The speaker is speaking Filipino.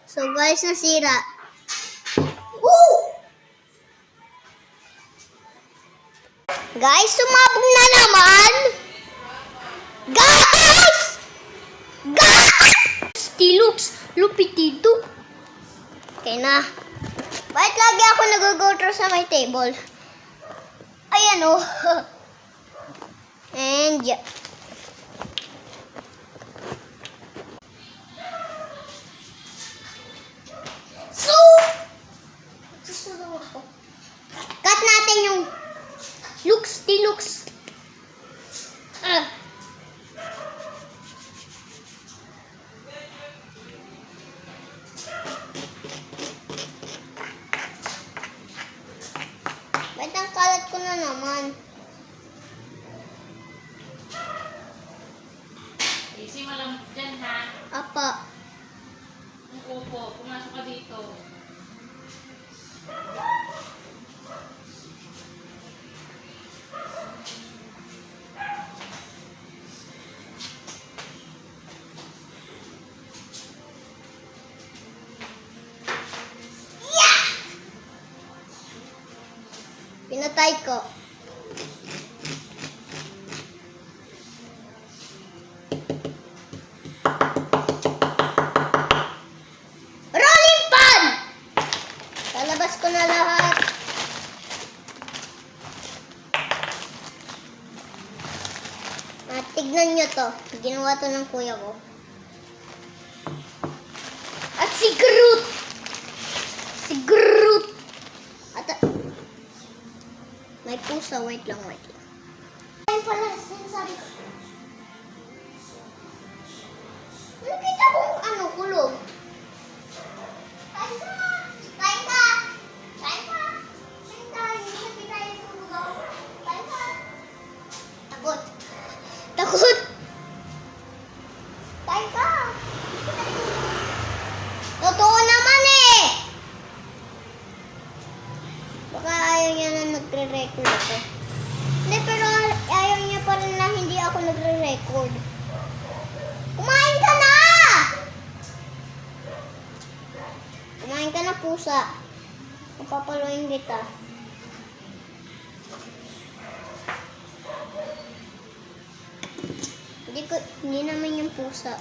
So guys, nasira. Woo! Guys, sumabog na naman. Guys! Guys! Stilux, lupitito. Okay na. Bakit lagi ako nag-go through sa my table? Ayan o. And yeah. So, cut natin yung looks, Stilux. Ba't ang kalat ko na naman? Easy mo lang dyan, ha? Apa. Ang upo, pumasok ka dito. Pinatay ko. Rolling pin! Lalabas ko na lahat. Tignan nyo to. Ginawa to ng kuya ko. At si Groot! Si Groot! At may pusa. Wait lang, wait lang. Ayun pala, sinasabi ko. Nakita kong ano, kulog. Kain ka! Kain ka! Kain ka! Kain ka! Hindi tayo tulog ako. Kain ka! Takot. Takot! Kain ka! Totoo naman eh! Baka ayaw niya na nagre-record ako. Hindi, pero ayaw niya pa rin na hindi ako nagre-record. Kumain ka na! Kumain ka na, pusa. Mapapaluin kita. Hindi naman yung pusa.